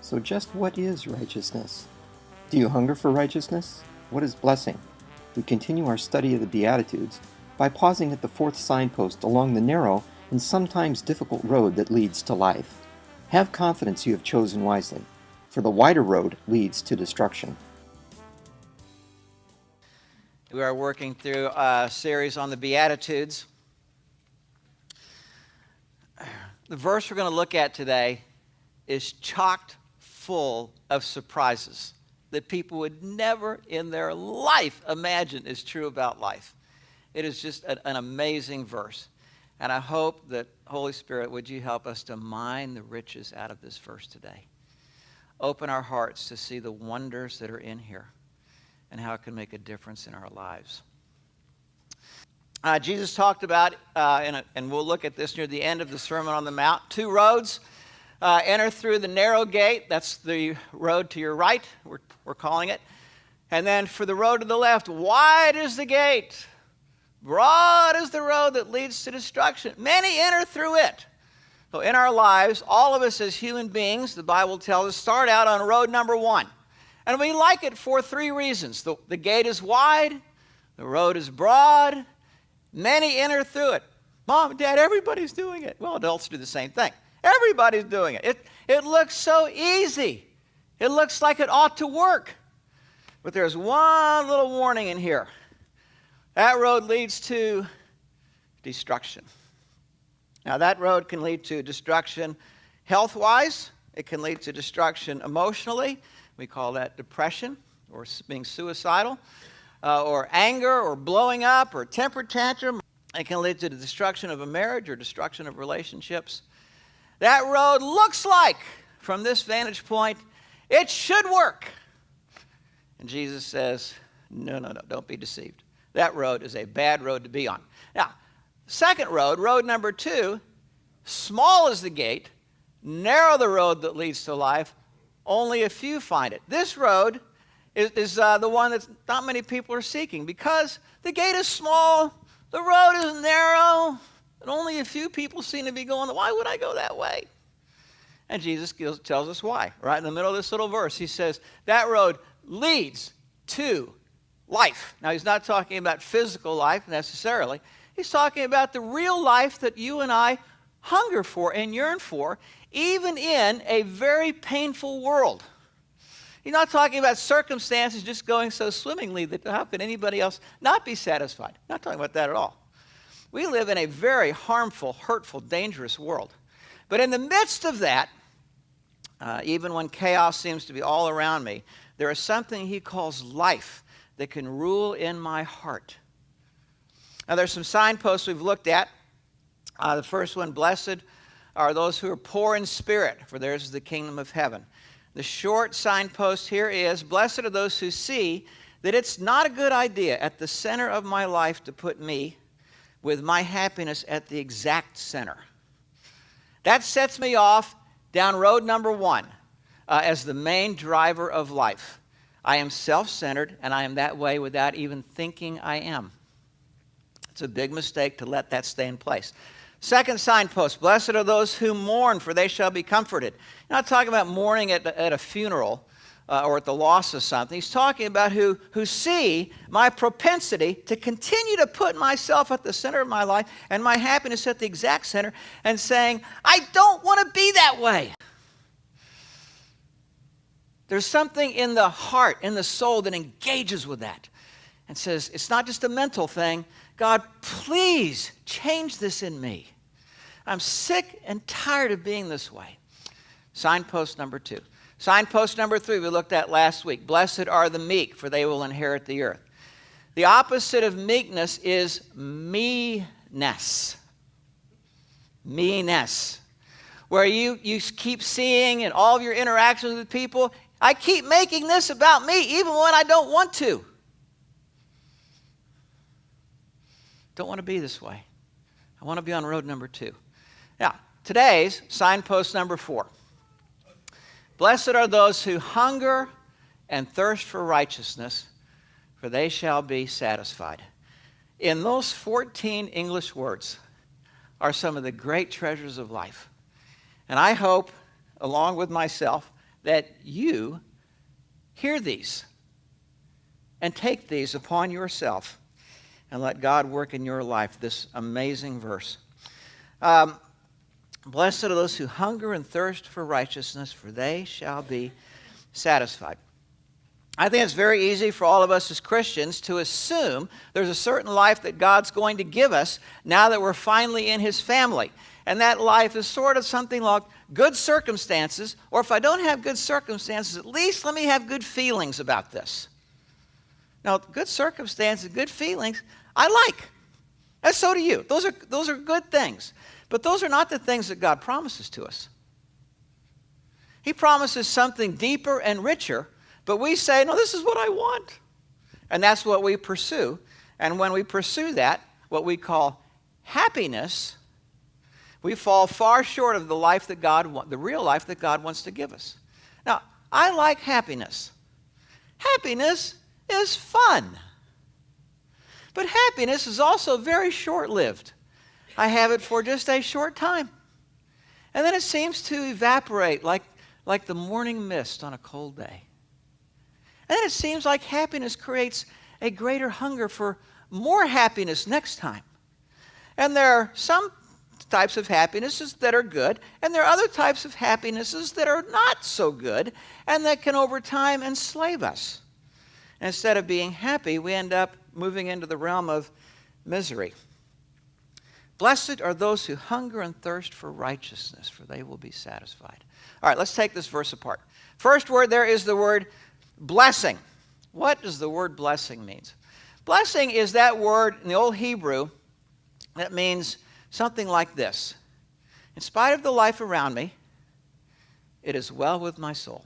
So just what is righteousness? Do you hunger for righteousness? What is blessing? We continue our study of the Beatitudes by pausing at the fourth signpost along the narrow and sometimes difficult road that leads to life. Have confidence you have chosen wisely, for the wider road leads to destruction. We are working through a series on the Beatitudes. The verse we're going to look at today is chocked full of surprises that people would never in their life imagine is true about life. It is just an amazing verse. And I hope that, Holy Spirit, would you help us to mine the riches out of this verse today? Open our hearts to see the wonders that are in here and how it can make a difference in our lives. Jesus talked about, and we'll look at this near the end of the Sermon on the Mount, two roads. Enter through the narrow gate. That's the road to your right, we're calling it. And then for the road to the left, wide is the gate. Broad is the road that leads to destruction. Many enter through it. So in our lives, all of us as human beings, the Bible tells us, start out on road number one. And we like it for three reasons. The gate is wide. The road is broad. Many enter through it. Mom, Dad, everybody's doing it. Well, adults do the same thing. Everybody's doing it. It looks so easy. It looks like it ought to work. But there's one little warning in here. That road leads to destruction. Now, that road can lead to destruction health-wise. It can lead to destruction emotionally. We call that depression or being suicidal. Or anger, or blowing up, or temper tantrum. It can lead to the destruction of a marriage or destruction of relationships. That road looks like, from this vantage point, it should work. And Jesus says, no, don't be deceived. That road is a bad road to be on. Now, second road, road number two, small is the gate, narrow the road that leads to life, only a few find it. This road is the one that not many people are seeking because the gate is small, the road is narrow, and only a few people seem to be going, why would I go that way? And Jesus tells us why. Right in the middle of this little verse, he says, that road leads to life. Now, he's not talking about physical life necessarily. He's talking about the real life that you and I hunger for and yearn for, even in a very painful world. He's not talking about circumstances just going so swimmingly that how could anybody else not be satisfied? Not talking about that at all. We live in a very harmful, hurtful, dangerous world. But in the midst of that, even when chaos seems to be all around me, there is something he calls life that can rule in my heart. Now, there's some signposts we've looked at. The first one, blessed are those who are poor in spirit, for theirs is the kingdom of heaven. The short signpost here is, blessed are those who see that it's not a good idea at the center of my life to put me with my happiness at the exact center. That sets me off down road number one as the main driver of life. I am self-centered, and I am that way without even thinking I am. It's a big mistake to let that stay in place. Second signpost, blessed are those who mourn, for they shall be comforted. He's not talking about mourning at a funeral or at the loss of something. He's talking about who see my propensity to continue to put myself at the center of my life and my happiness at the exact center and saying, I don't want to be that way. There's something in the heart, in the soul that engages with that and says, it's not just a mental thing. God, please change this in me. I'm sick and tired of being this way. Signpost number two. Signpost number three we looked at last week. Blessed are the meek, for they will inherit the earth. The opposite of meekness is me-ness. Me-ness. Where you keep seeing in all of your interactions with people, I keep making this about me even when I don't want to. Don't want to be this way. I want to be on road number two. Now, today's signpost number four. Blessed are those who hunger and thirst for righteousness, for they shall be satisfied. In those 14 English words are some of the great treasures of life. And I hope, along with myself, that you hear these and take these upon yourself and let God work in your life. This amazing verse. Blessed are those who hunger and thirst for righteousness, for they shall be satisfied. I think it's very easy for all of us as Christians to assume there's a certain life that God's going to give us now that we're finally in His family. And that life is sort of something like good circumstances, or if I don't have good circumstances, at least let me have good feelings about this. Now, good circumstances, good feelings, I like. And so do you. Those are good things. But those are not the things that God promises to us. He promises something deeper and richer, but we say, no, this is what I want. And that's what we pursue. And when we pursue that, what we call happiness, we fall far short of the life that the real life that God wants to give us. Now, I like happiness. Happiness is fun. But happiness is also very short-lived. I have it for just a short time. And then it seems to evaporate like the morning mist on a cold day. And then it seems like happiness creates a greater hunger for more happiness next time. And there are some types of happinesses that are good, and there are other types of happinesses that are not so good, and that can over time enslave us. And instead of being happy, we end up moving into the realm of misery. Blessed are those who hunger and thirst for righteousness, for they will be satisfied. All right, let's take this verse apart. First word there is the word blessing. What does the word blessing mean? Blessing is that word in the Old Hebrew that means something like this. In spite of the life around me, it is well with my soul.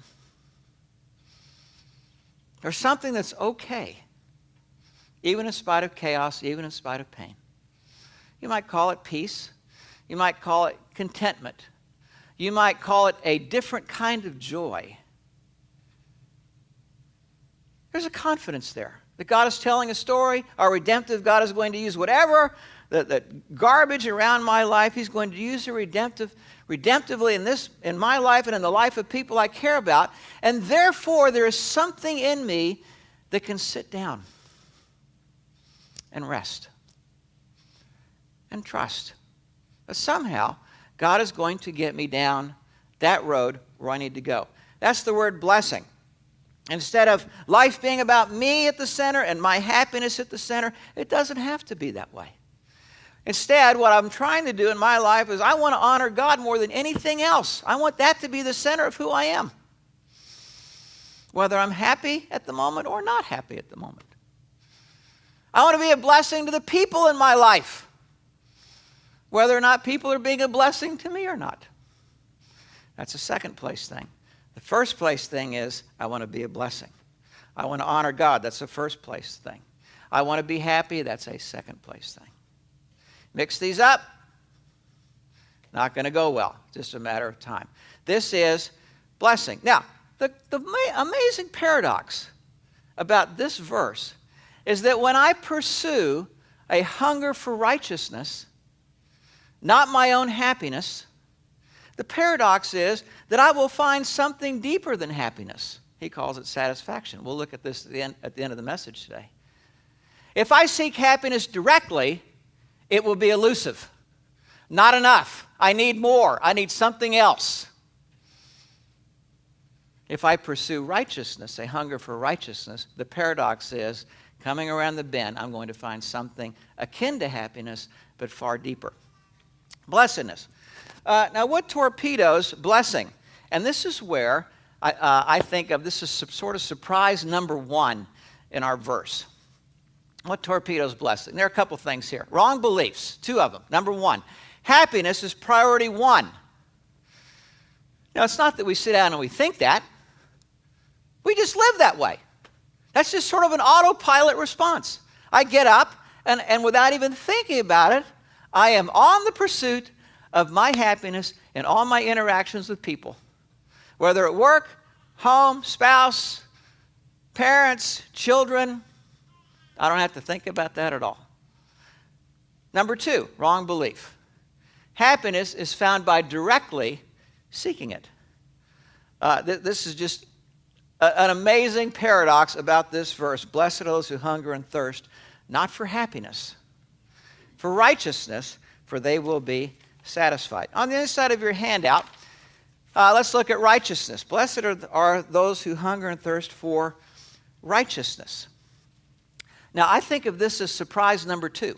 There's something that's okay, even in spite of chaos, even in spite of pain. You might call it peace. You might call it contentment. You might call it a different kind of joy. There's a confidence there that God is telling a story. Our redemptive God is going to use whatever the garbage around my life. He's going to use it redemptively in my life and in the life of people I care about. And therefore, there is something in me that can sit down and rest and trust that somehow God is going to get me down that road where I need to go. That's the word blessing. Instead of life being about me at the center and my happiness at the center, it doesn't have to be that way. Instead, what I'm trying to do in my life is I want to honor God more than anything else. I want that to be the center of who I am, whether I'm happy at the moment or not happy at the moment. I want to be a blessing to the people in my life, whether or not people are being a blessing to me or not. That's a second place thing. The first place thing is I want to be a blessing. I want to honor God. That's a first place thing. I want to be happy. That's a second place thing. Mix these up, not going to go well. Just a matter of time. This is blessing. Now, the amazing paradox about this verse is that when I pursue a hunger for righteousness, not my own happiness, the paradox is that I will find something deeper than happiness. He calls it satisfaction. We'll look at this at the end of the message today. If I seek happiness directly, it will be elusive. Not enough. I need more. I need something else. If I pursue righteousness, a hunger for righteousness, the paradox is, coming around the bend, I'm going to find something akin to happiness, but far deeper. Blessedness. Now, what torpedoes blessing? And this is where I think of, this is sort of surprise number one in our verse. What torpedoes blessing? There are a couple things here. Wrong beliefs, two of them. Number one, happiness is priority one. Now, it's not that we sit down and we think that. We just live that way. That's just sort of an autopilot response. I get up, and without even thinking about it, I am on the pursuit of my happiness in all my interactions with people. Whether at work, home, spouse, parents, children, I don't have to think about that at all. Number two, wrong belief. Happiness is found by directly seeking it. This is just an amazing paradox about this verse. Blessed are those who hunger and thirst, not for happiness, for righteousness, for they will be satisfied. On the inside of your handout, let's look at righteousness. Blessed are those who hunger and thirst for righteousness. Now, I think of this as surprise number 2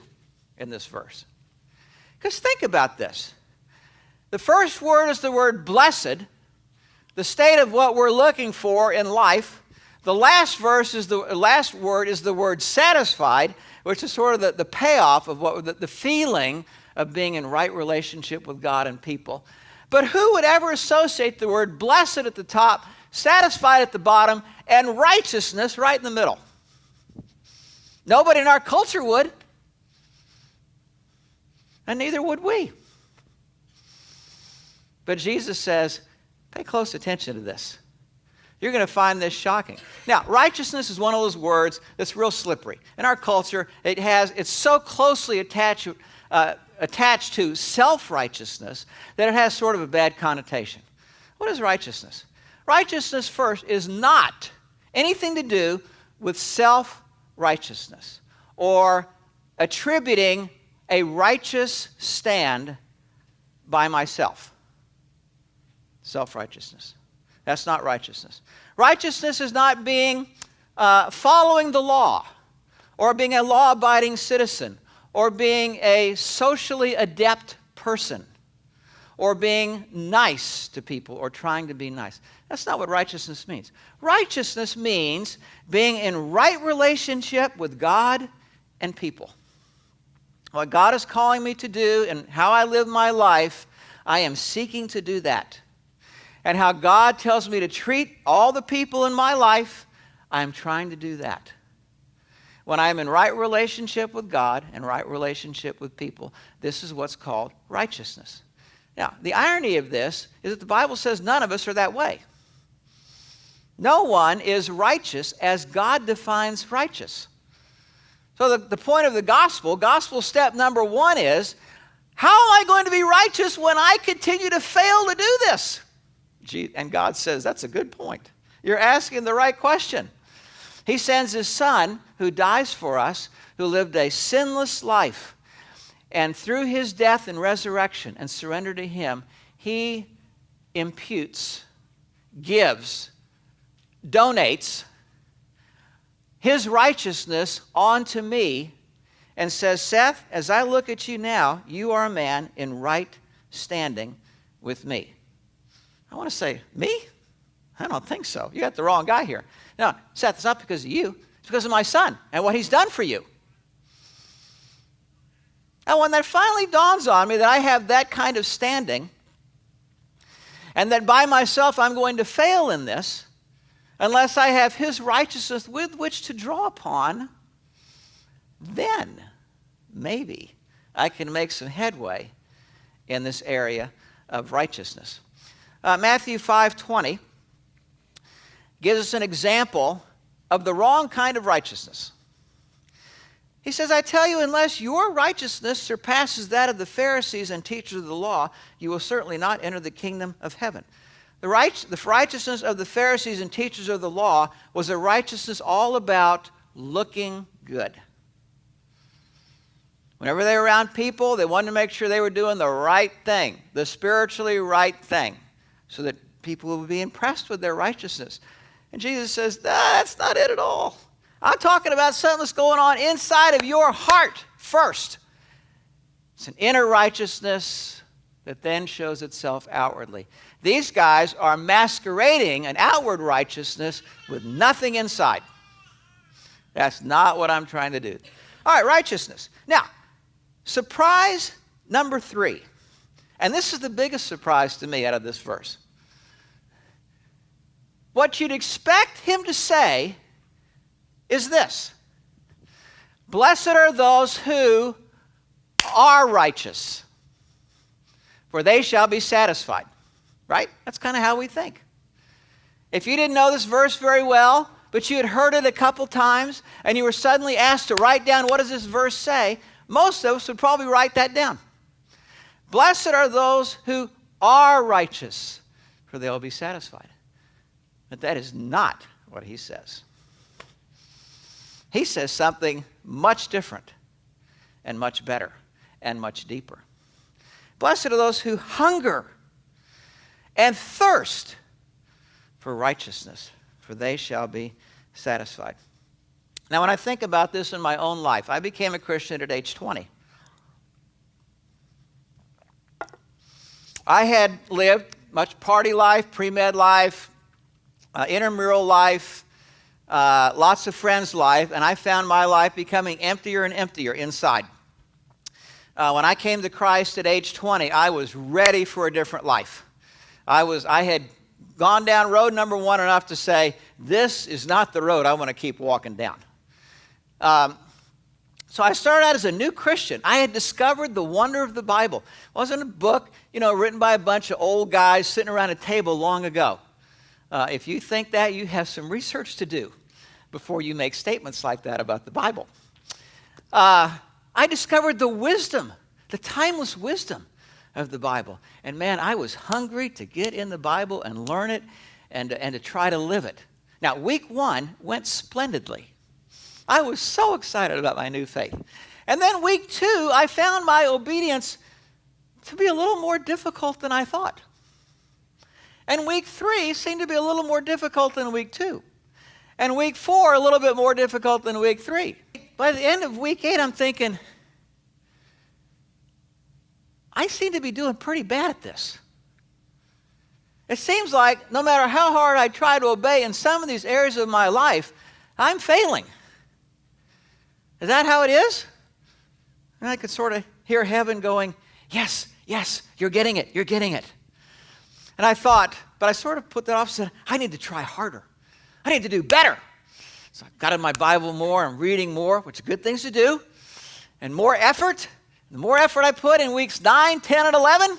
in this verse. Because think about this. The first word is the word blessed, the state of what we're looking for in life. The last word is the word satisfied, which is sort of the payoff of the feeling of being in right relationship with God and people. But who would ever associate the word blessed at the top, satisfied at the bottom, and righteousness right in the middle? Nobody in our culture would. And neither would we. But Jesus says, pay close attention to this. You're going to find this shocking. Now, righteousness is one of those words that's real slippery. In our culture, it's so closely attached to self-righteousness that it has sort of a bad connotation. What is righteousness? Righteousness, first, is not anything to do with self-righteousness or attributing a righteous stand by myself. Self-righteousness. That's not righteousness. Righteousness is not being following the law, or being a law-abiding citizen, or being a socially adept person, or being nice to people, or trying to be nice. That's not what righteousness means. Righteousness means being in right relationship with God and people. What God is calling me to do and how I live my life, I am seeking to do that. And how God tells me to treat all the people in my life, I am trying to do that. When I am in right relationship with God and right relationship with people, this is what's called righteousness. Now, the irony of this is that the Bible says none of us are that way. No one is righteous as God defines righteous. So the point of the gospel step number 1 is, how am I going to be righteous when I continue to fail to do this? And God says, that's a good point. You're asking the right question. He sends his son who dies for us, who lived a sinless life. And through his death and resurrection and surrender to him, he imputes, gives, donates his righteousness onto me and says, Seth, as I look at you now, you are a man in right standing with me. I want to say, me? I don't think so. You got the wrong guy here. No, Seth, it's not because of you. It's because of my son and what he's done for you. And when that finally dawns on me that I have that kind of standing and that by myself I'm going to fail in this unless I have his righteousness with which to draw upon, then maybe I can make some headway in this area of righteousness. Matthew 5:20 gives us an example of the wrong kind of righteousness. He says, I tell you, unless your righteousness surpasses that of the Pharisees and teachers of the law, you will certainly not enter the kingdom of heaven. The righteousness of the Pharisees and teachers of the law was a righteousness all about looking good. Whenever they were around people, they wanted to make sure they were doing the right thing, the spiritually right thing, so that people would be impressed with their righteousness. And Jesus says, that's not it at all. I'm talking about something that's going on inside of your heart first. It's an inner righteousness that then shows itself outwardly. These guys are masquerading an outward righteousness with nothing inside. That's not what I'm trying to do. All right, righteousness. Now, surprise number 3. And this is the biggest surprise to me out of this verse. What you'd expect him to say is this: blessed are those who are righteous, for they shall be satisfied. Right? That's kind of how we think. If you didn't know this verse very well, but you had heard it a couple times, and you were suddenly asked to write down what does this verse say, most of us would probably write that down. Blessed are those who are righteous, for they will be satisfied. But that is not what he says. He says something much different and much better and much deeper. Blessed are those who hunger and thirst for righteousness, for they shall be satisfied. Now, when I think about this in my own life, I became a Christian at age 20. I had lived much party life, pre-med life, intramural life, lots of friends' life, and I found my life becoming emptier and emptier inside. When I came to Christ at age 20, I was ready for a different life. I had gone down road number one enough to say, this is not the road I want to keep walking down. So I started out as a new Christian. I had discovered the wonder of the Bible. It wasn't a book, written by a bunch of old guys sitting around a table long ago. If you think that, you have some research to do before you make statements like that about the Bible. I discovered the wisdom, the timeless wisdom of the Bible. And man, I was hungry to get in the Bible and learn it and to try to live it. Now, week one went splendidly. I was so excited about my new faith. And then week two, I found my obedience to be a little more difficult than I thought. And week three seemed to be a little more difficult than week two. And week four, a little bit more difficult than week three. By the end of week 8, I'm thinking, I seem to be doing pretty bad at this. It seems like no matter how hard I try to obey in some of these areas of my life, I'm failing. Is that how it is? And I could sort of hear heaven going, yes, yes, you're getting it, you're getting it. And I thought, but I sort of put that off and said, I need to try harder. I need to do better. So I got in my Bible more and reading more, which are good things to do, and more effort. The more effort I put in weeks 9, 10, and 11,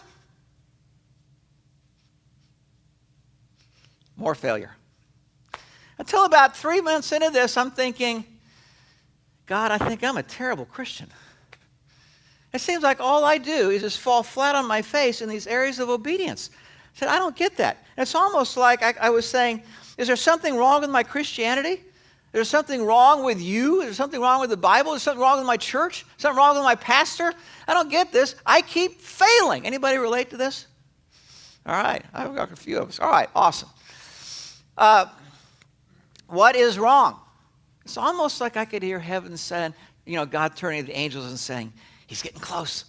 more failure. Until about 3 months into this, I'm thinking, God, I think I'm a terrible Christian. It seems like all I do is just fall flat on my face in these areas of obedience. I said, I don't get that. And it's almost like I was saying, is there something wrong with my Christianity? Is there something wrong with you? Is there something wrong with the Bible? Is there something wrong with my church? Something wrong with my pastor? I don't get this. I keep failing. Anybody relate to this? All right. I've got a few of us. All right. Awesome. What is wrong? It's almost like I could hear heaven saying, God turning to the angels and saying, he's getting close.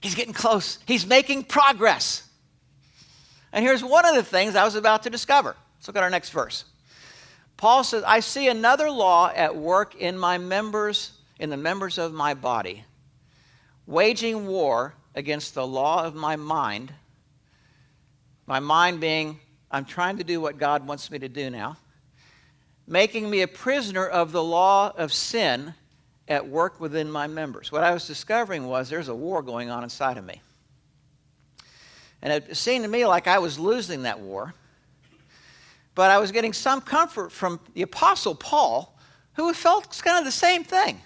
He's getting close. He's making progress. And here's one of the things I was about to discover. Let's look at our next verse. Paul says, I see another law at work in the members of my body, waging war against the law of my mind being, I'm trying to do what God wants me to do now, making me a prisoner of the law of sin at work within my members. What I was discovering was there's a war going on inside of me. And it seemed to me like I was losing that war. But I was getting some comfort from the Apostle Paul, who felt kind of the same thing.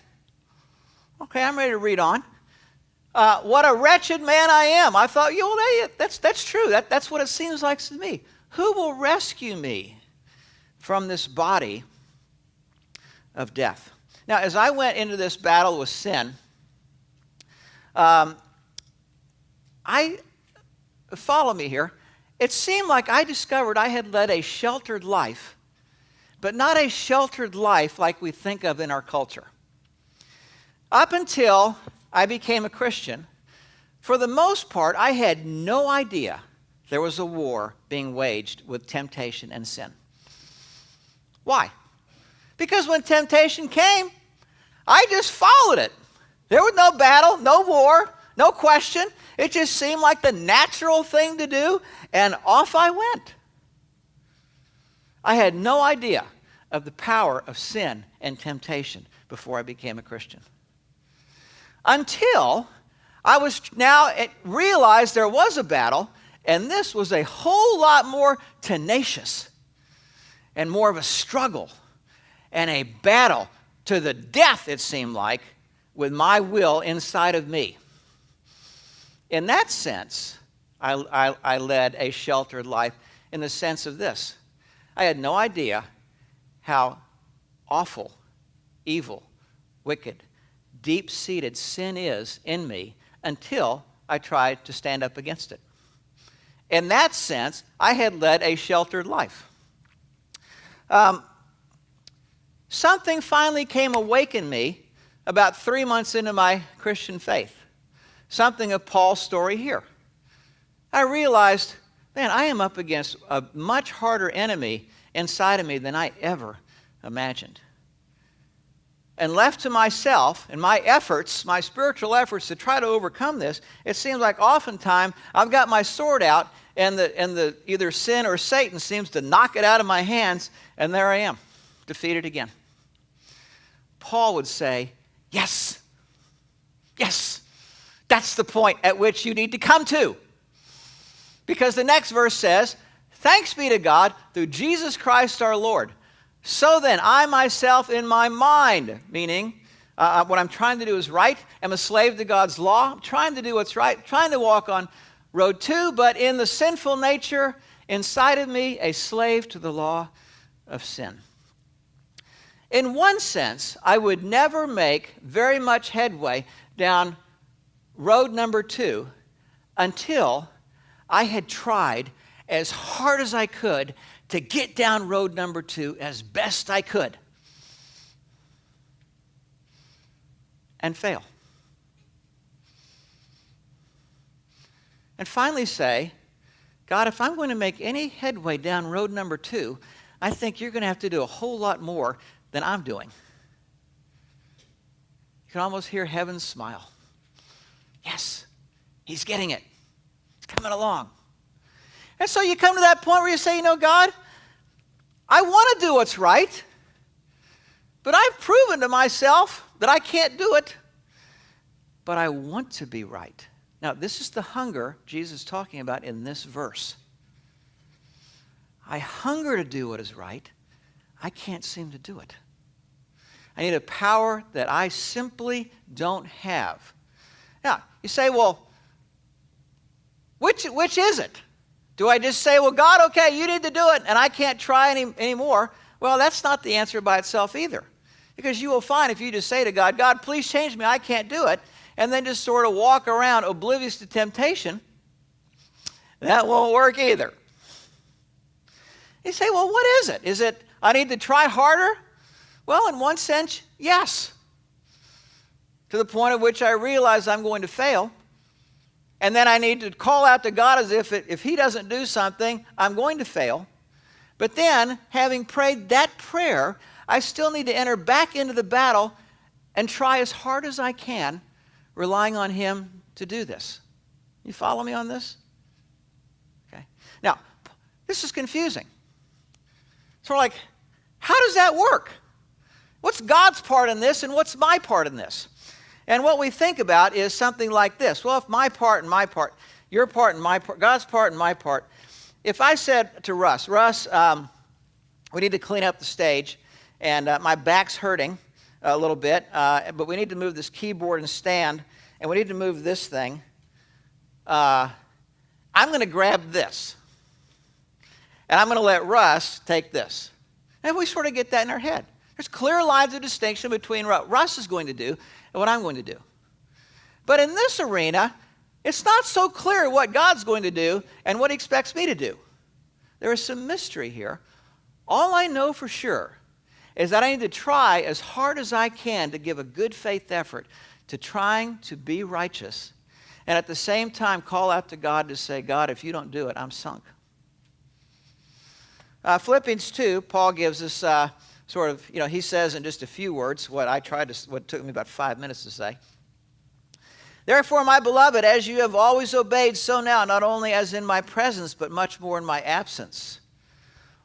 Okay, I'm ready to read on. What a wretched man I am. I thought, that's true. That's what it seems like to me. Who will rescue me from this body of death? Now, as I went into this battle with sin, follow me here. It seemed like I discovered I had led a sheltered life, but not a sheltered life like we think of in our culture. Up until I became a Christian, for the most part, I had no idea there was a war being waged with temptation and sin. Why? Because when temptation came, I just followed it. There was no battle, no war, no question. It just seemed like the natural thing to do, and off I went. I had no idea of the power of sin and temptation before I became a Christian. Until I realized there was a battle, and this was a whole lot more tenacious and more of a struggle and a battle to the death, it seemed like, with my will inside of me. In that sense, I led a sheltered life in the sense of this. I had no idea how awful, evil, wicked, deep-seated sin is in me until I tried to stand up against it. In that sense, I had led a sheltered life. Something finally came awake in me about 3 months into my Christian faith. Something of Paul's story here. I realized, man, I am up against a much harder enemy inside of me than I ever imagined. And left to myself and my efforts, my spiritual efforts to try to overcome this, it seems like oftentimes I've got my sword out and the either sin or Satan seems to knock it out of my hands, and there I am, defeated again. Paul would say, yes, that's the point at which you need to come to. Because the next verse says, thanks be to God through Jesus Christ our Lord. So then, I myself in my mind, meaning what I'm trying to do is right, am a slave to God's law, I'm trying to do what's right, trying to walk on road 2, but in the sinful nature inside of me, a slave to the law of sin. In one sense, I would never make very much headway down road number 2 until I had tried as hard as I could to get down road number 2 as best I could and fail. And finally say, God, if I'm going to make any headway down road number 2, I think you're going to have to do a whole lot more than I'm doing. You can almost hear heaven smile. Yes, he's getting it. He's coming along. And so you come to that point where you say, God, I want to do what's right, but I've proven to myself that I can't do it, but I want to be right. Now, this is the hunger Jesus is talking about in this verse. I hunger to do what is right. I can't seem to do it. I need a power that I simply don't have. Now, you say, well, which is it? Do I just say, well, God, okay, you need to do it, and I can't try anymore? Well, that's not the answer by itself either. Because you will find if you just say to God, God, please change me, I can't do it, and then just sort of walk around oblivious to temptation, that won't work either. You say, well, what is it? Is it I need to try harder? Well, in one sense, yes. To the point at which I realize I'm going to fail. And then I need to call out to God as if he doesn't do something, I'm going to fail. But then, having prayed that prayer, I still need to enter back into the battle and try as hard as I can, relying on him to do this. You follow me on this? Okay. Now, this is confusing. So we're like, how does that work? What's God's part in this and what's my part in this? And what we think about is something like this. Well, if my part and my part, your part and my part, God's part and my part. If I said to Russ, we need to clean up the stage, and my back's hurting a little bit, but we need to move this keyboard and stand, and we need to move this thing. I'm going to grab this, and I'm going to let Russ take this. And we sort of get that in our head. There's clear lines of distinction between what Russ is going to do and what I'm going to do. But in this arena, it's not so clear what God's going to do and what he expects me to do. There is some mystery here. All I know for sure is that I need to try as hard as I can to give a good faith effort to trying to be righteous, and at the same time call out to God to say, God, if you don't do it, I'm sunk. Philippians 2, Paul gives us sort of, he says in just a few words what took me about 5 minutes to say. Therefore, my beloved, as you have always obeyed, so now, not only as in my presence, but much more in my absence.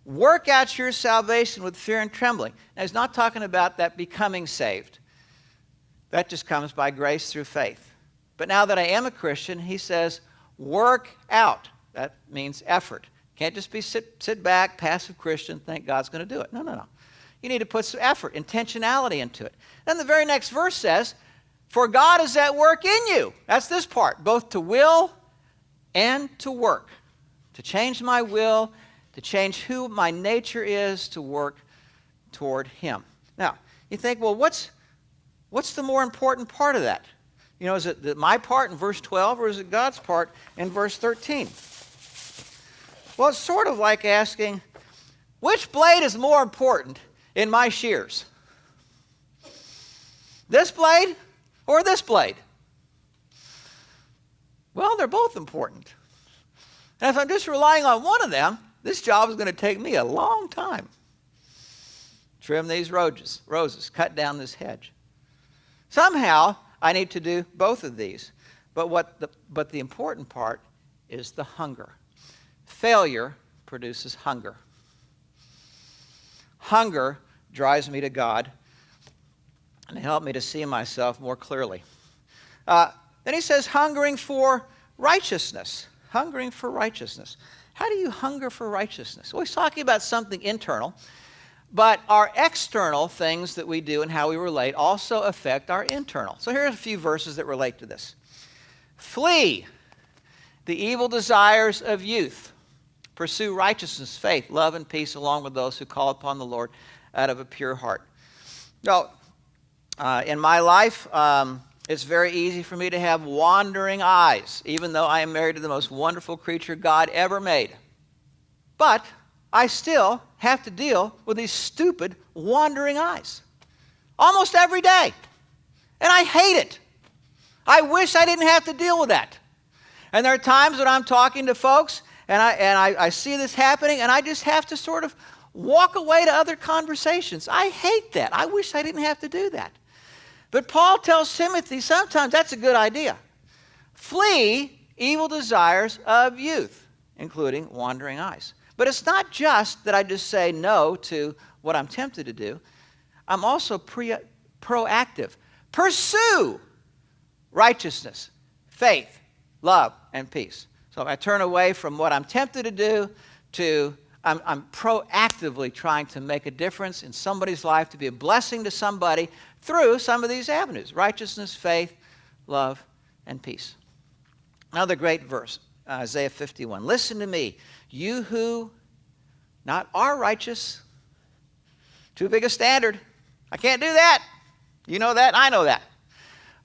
Work out your salvation with fear and trembling. Now, he's not talking about that becoming saved. That just comes by grace through faith. But now that I am a Christian, he says, work out. That means effort. Can't just be sit back, passive Christian, think God's going to do it. No. You need to put some effort, intentionality into it. Then the very next verse says, for God is at work in you. That's this part, both to will and to work. To change my will, to change who my nature is to work toward Him. Now, you think, well, what's the more important part of that? Is it my part in verse 12 or is it God's part in verse 13? Well, it's sort of like asking, which blade is more important in my shears? This blade or this blade? Well, they're both important. And if I'm just relying on one of them, this job is going to take me a long time. Trim these roses, cut down this hedge. Somehow, I need to do both of these. But the important part is the hunger. Failure produces hunger. Hunger drives me to God and helps me to see myself more clearly. Then he says, hungering for righteousness. Hungering for righteousness. How do you hunger for righteousness? Well, he's talking about something internal, but our external things that we do and how we relate also affect our internal. So here's a few verses that relate to this. Flee the evil desires of youth. Pursue righteousness, faith, love, and peace along with those who call upon the Lord out of a pure heart. Now, in my life, it's very easy for me to have wandering eyes, even though I am married to the most wonderful creature God ever made. But I still have to deal with these stupid wandering eyes almost every day. And I hate it. I wish I didn't have to deal with that. And there are times when I'm talking to folks and I see this happening and I just have to sort of walk away to other conversations. I hate that. I wish I didn't have to do that. But Paul tells Timothy sometimes that's a good idea. Flee evil desires of youth, including wandering eyes. But it's not just that I just say no to what I'm tempted to do. I'm also proactive. Pursue righteousness, faith, love, and peace. So if I turn away from what I'm tempted to do to I'm proactively trying to make a difference in somebody's life, to be a blessing to somebody through some of these avenues: righteousness, faith, love, and peace. Another great verse, Isaiah 51. Listen to me, you who not are righteous. Too big a standard. I can't do that. You know that, I know that.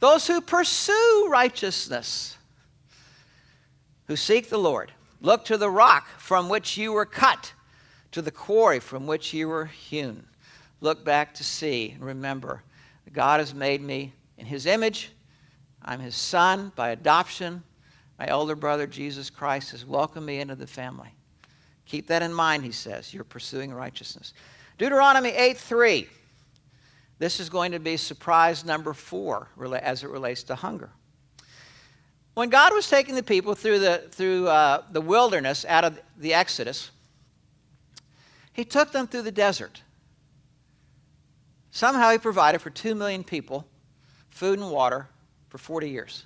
Those who pursue righteousness, who seek the Lord. Look to the rock from which you were cut, to the quarry from which you were hewn. Look back to see and remember that God has made me in His image. I'm His son by adoption. My elder brother, Jesus Christ, has welcomed me into the family. Keep that in mind, he says. You're pursuing righteousness. Deuteronomy 8:3. This is going to be surprise number 4 as it relates to hunger. When God was taking the people through the wilderness out of the Exodus, He took them through the desert. Somehow He provided for 2 million people food and water for 40 years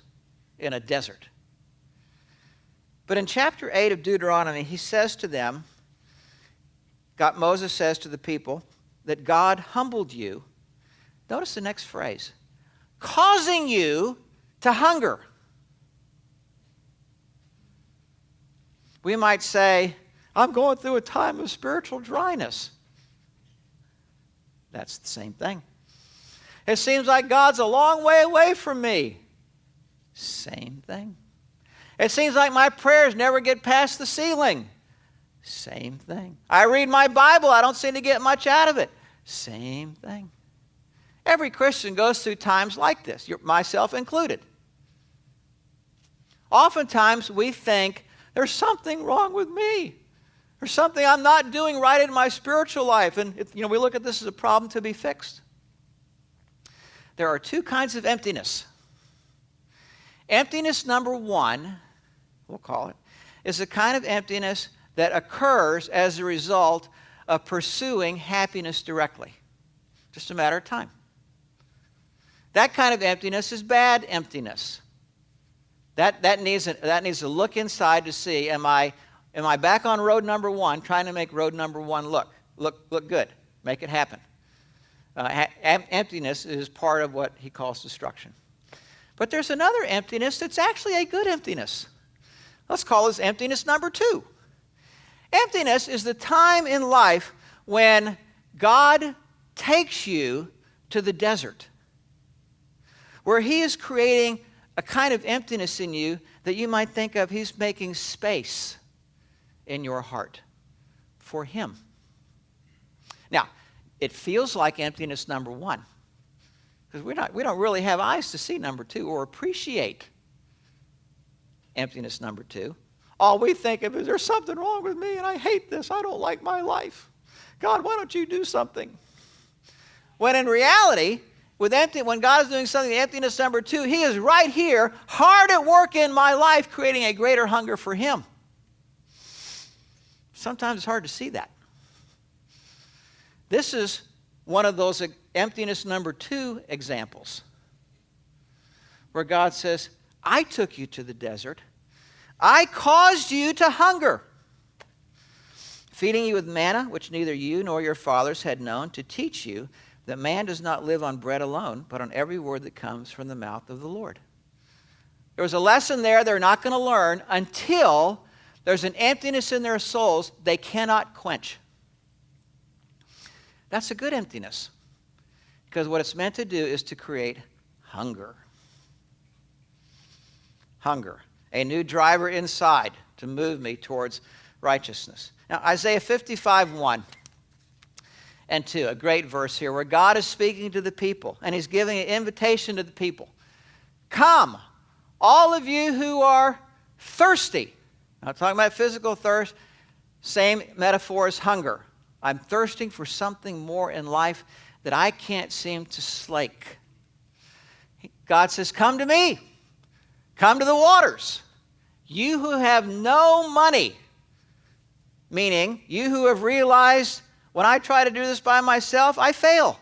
in a desert. But in chapter 8 of Deuteronomy, He says to them, Moses says to the people, that God humbled you. Notice the next phrase, causing you to hunger. We might say, I'm going through a time of spiritual dryness. That's the same thing. It seems like God's a long way away from me. Same thing. It seems like my prayers never get past the ceiling. Same thing. I read my Bible, I don't seem to get much out of it. Same thing. Every Christian goes through times like this, myself included. Oftentimes we think, there's something wrong with me. There's something I'm not doing right in my spiritual life. And we look at this as a problem to be fixed. There are 2 kinds of emptiness. Emptiness number 1, we'll call it, is the kind of emptiness that occurs as a result of pursuing happiness directly. Just a matter of time. That kind of emptiness is bad emptiness. That needs to look inside to see, am I back on road number 1, trying to make road number 1 look good, make it happen. Emptiness is part of what he calls destruction. But there's another emptiness that's actually a good emptiness. Let's call this emptiness number 2. Emptiness is the time in life when God takes you to the desert, where he is creating a kind of emptiness in you that you might think of, he's making space in your heart for him. Now, it feels like emptiness number one, because we don't really have eyes to see number two or appreciate emptiness number two. All we think of is, there's something wrong with me and I hate this. I don't like my life. God, why don't you do something? When in reality, when God is doing something, emptiness number two, he is right here, hard at work in my life, creating a greater hunger for him. Sometimes it's hard to see that. This is one of those emptiness number two examples, where God says, I took you to the desert. I caused you to hunger, feeding you with manna, which neither you nor your fathers had known, to teach you that man does not live on bread alone, but on every word that comes from the mouth of the Lord. There was a lesson there they're not going to learn until there's an emptiness in their souls they cannot quench. That's a good emptiness, because what it's meant to do is to create hunger. Hunger. A new driver inside to move me towards righteousness. Now, Isaiah 55:1 and 2, a great verse here, where God is speaking to the people, and he's giving an invitation to the people. Come, all of you who are thirsty. Not talking about physical thirst, same metaphor as hunger. I'm thirsting for something more in life that I can't seem to slake. God says, come to me. Come to the waters. You who have no money, meaning you who have realized, when I try to do this by myself, I fail.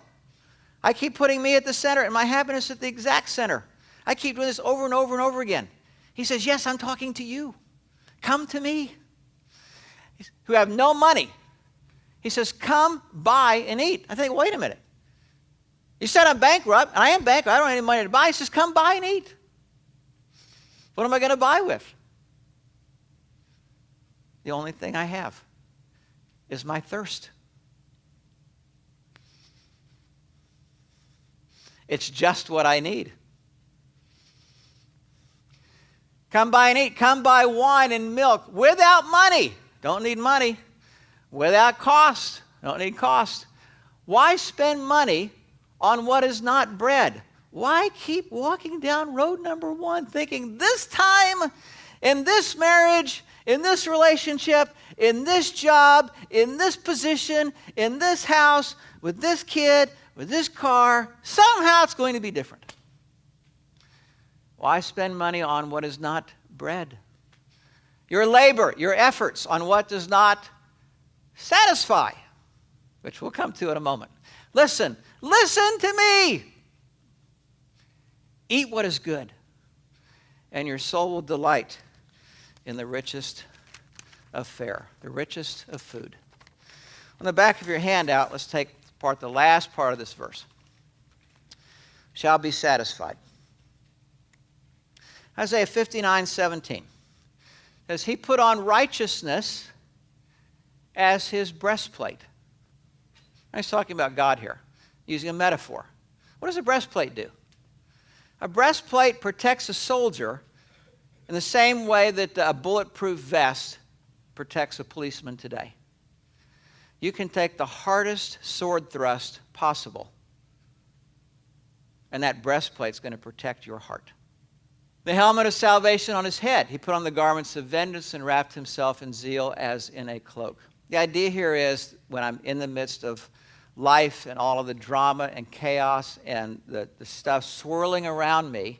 I keep putting me at the center and my happiness at the exact center. I keep doing this over and over and over again. He says, yes, I'm talking to you. Come to me. Who have no money. He says, come, buy, and eat. I think, wait a minute. You said I'm bankrupt, and I am bankrupt. I don't have any money to buy. He says, come buy and eat. What am I going to buy with? The only thing I have is my thirst. It's just what I need. Come buy and eat. Come buy wine and milk without money. Don't need money. Without cost. Don't need cost. Why spend money on what is not bread? Why keep walking down road number one thinking this time, in this marriage, in this relationship, in this job, in this position, in this house, with this kid, with this car, somehow it's going to be different? Why spend money on what is not bread? Your labor, your efforts on what does not satisfy, which we'll come to in a moment. Listen to me. Eat what is good, and your soul will delight in the richest of fare, the richest of food. On the back of your handout, let's take apart the last part of this verse. Shall be satisfied. Isaiah 59:17 says, he put on righteousness as his breastplate. He's talking about God here, using a metaphor. What does a breastplate do? A breastplate protects a soldier in the same way that a bulletproof vest protects a policeman today. You can take the hardest sword thrust possible, and that breastplate's going to protect your heart. The helmet of salvation on his head. He put on the garments of vengeance and wrapped himself in zeal as in a cloak. The idea here is, when I'm in the midst of life and all of the drama and chaos and the stuff swirling around me,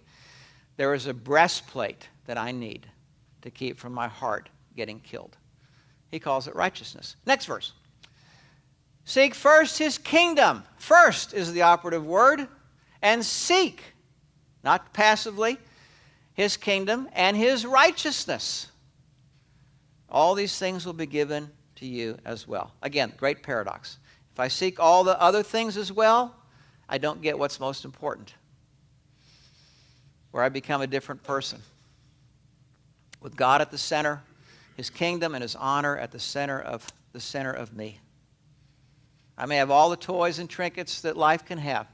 there is a breastplate that I need to keep from my heart getting killed. He calls it righteousness. Next verse. Seek first his kingdom. First is the operative word. And seek, not passively, his kingdom and his righteousness. All these things will be given to you as well. Again, great paradox. If I seek all the other things as well, I don't get what's most important, where I become a different person. With God at the center, His kingdom and His honor at the center of me. I may have all the toys and trinkets that life can have,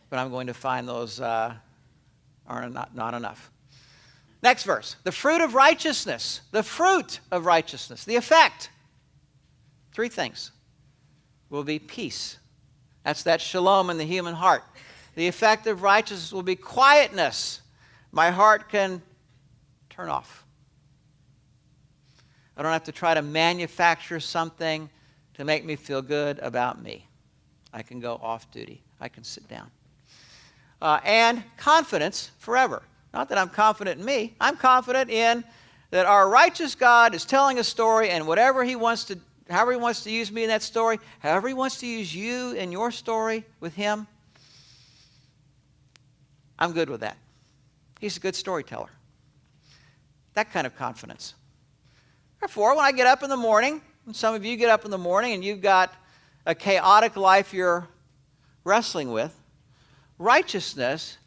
but I'm going to find those are not enough. Next verse. The fruit of righteousness. The fruit of righteousness. The effect. 3 things will be peace. That's that shalom in the human heart. The effect of righteousness will be quietness. My heart can turn off. I don't have to try to manufacture something to make me feel good about me. I can go off duty. I can sit down. And confidence forever. Not that I'm confident in me. I'm confident in that our righteous God is telling a story, and however He wants to use me in that story, however He wants to use you in your story with Him, I'm good with that. He's a good storyteller. That kind of confidence. Therefore, when I get up in the morning, and some of you get up in the morning and you've got a chaotic life you're wrestling with, righteousness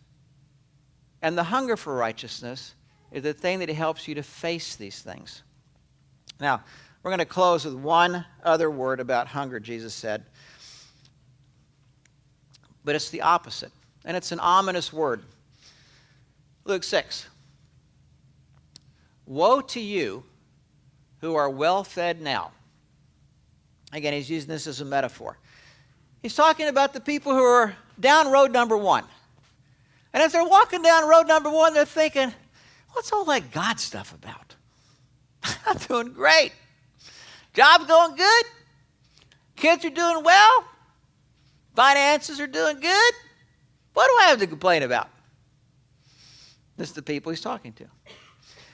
and the hunger for righteousness is the thing that helps you to face these things. Now, we're going to close with one other word about hunger, Jesus said. But it's the opposite. And it's an ominous word. Luke 6. Woe to you who are well fed now. Again, he's using this as a metaphor. He's talking about the people who are down road number 1. And as they're walking down road number 1, they're thinking, what's all that God stuff about? I'm doing great. Job's going good. Kids are doing well. Finances are doing good. What do I have to complain about? This is the people he's talking to.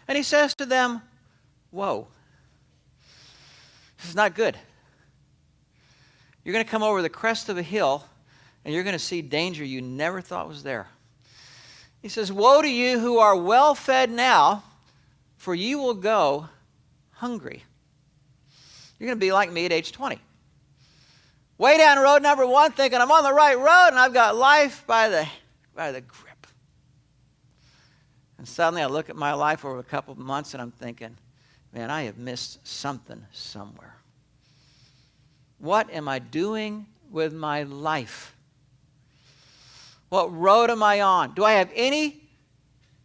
And he says to them, whoa, this is not good. You're going to come over the crest of a hill, and you're going to see danger you never thought was there. He says, woe to you who are well fed now, for you will go hungry. You're going to be like me at age 20. Way down road number 1, thinking I'm on the right road, and I've got life by the grip. And suddenly I look at my life over a couple of months, and I'm thinking, man, I have missed something somewhere. What am I doing with my life? What road am I on? Do I have any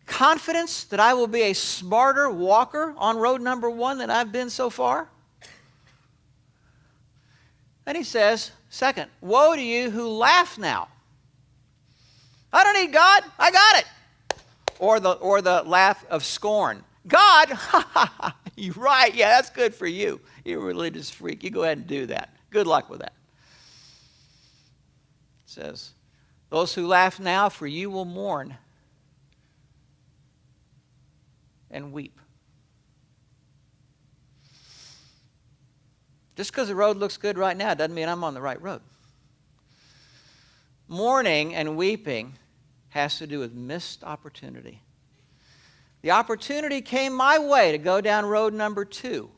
confidence that I will be a smarter walker on road number 1 than I've been so far? And he says, second, woe to you who laugh now. I don't need God. I got it. Or the laugh of scorn. God, you're right. Yeah, that's good for you. You're a religious freak. You go ahead and do that. Good luck with that. It says, those who laugh now, for you will mourn and weep. Just because the road looks good right now doesn't mean I'm on the right road. Mourning and weeping has to do with missed opportunity. The opportunity came my way to go down road number 2.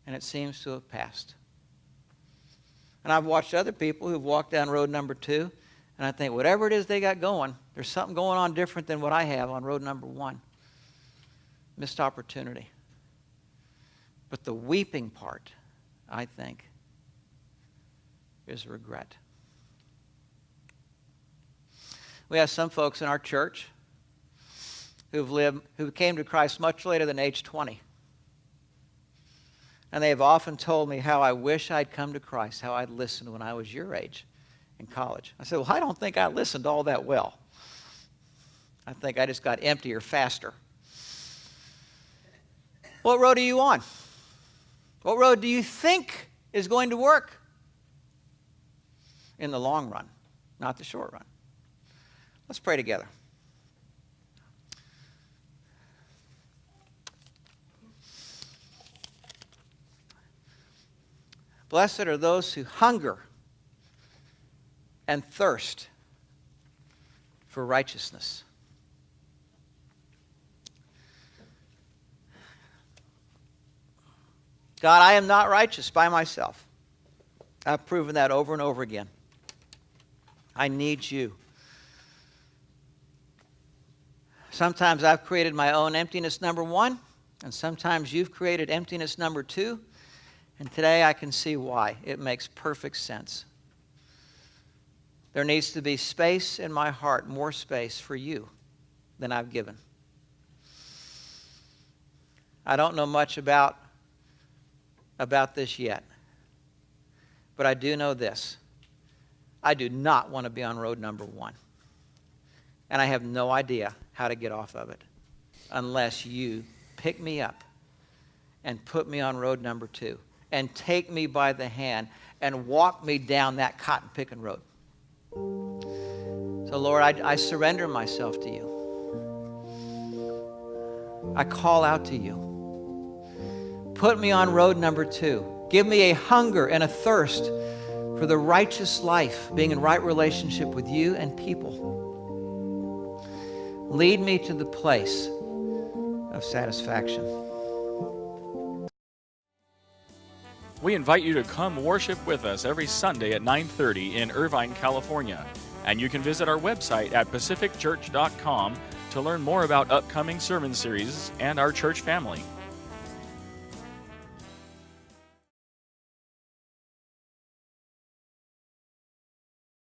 And it seems to have passed. And I've watched other people who've walked down road number 2, and I think whatever it is they got going, there's something going on different than what I have on road number 1. Missed opportunity. But the weeping part, I think, is regret. We have some folks in our church who came to Christ much later than age 20. And they have often told me how I wish I'd come to Christ, how I'd listened when I was your age in college. I said, well, I don't think I listened all that well. I think I just got emptier faster. What road are you on? What road do you think is going to work? In the long run, not the short run. Let's pray together. Blessed are those who hunger and thirst for righteousness. God, I am not righteous by myself. I've proven that over and over again. I need you. Sometimes I've created my own emptiness number 1, and sometimes you've created emptiness number 2, and today I can see why. It makes perfect sense. There needs to be space in my heart, more space for you than I've given. I don't know much about this yet, but I do know this. I do not want to be on road number 1, and I have no idea how to get off of it unless you pick me up and put me on road number 2 and take me by the hand and walk me down that cotton-picking road. So, Lord, I surrender myself to you. I call out to you. Put me on road number 2. Give me a hunger and a thirst for the righteous life, being in right relationship with you and people. Lead me to the place of satisfaction. We invite you to come worship with us every Sunday at 9:30 in Irvine, California. And you can visit our website at pacificchurch.com to learn more about upcoming sermon series and our church family.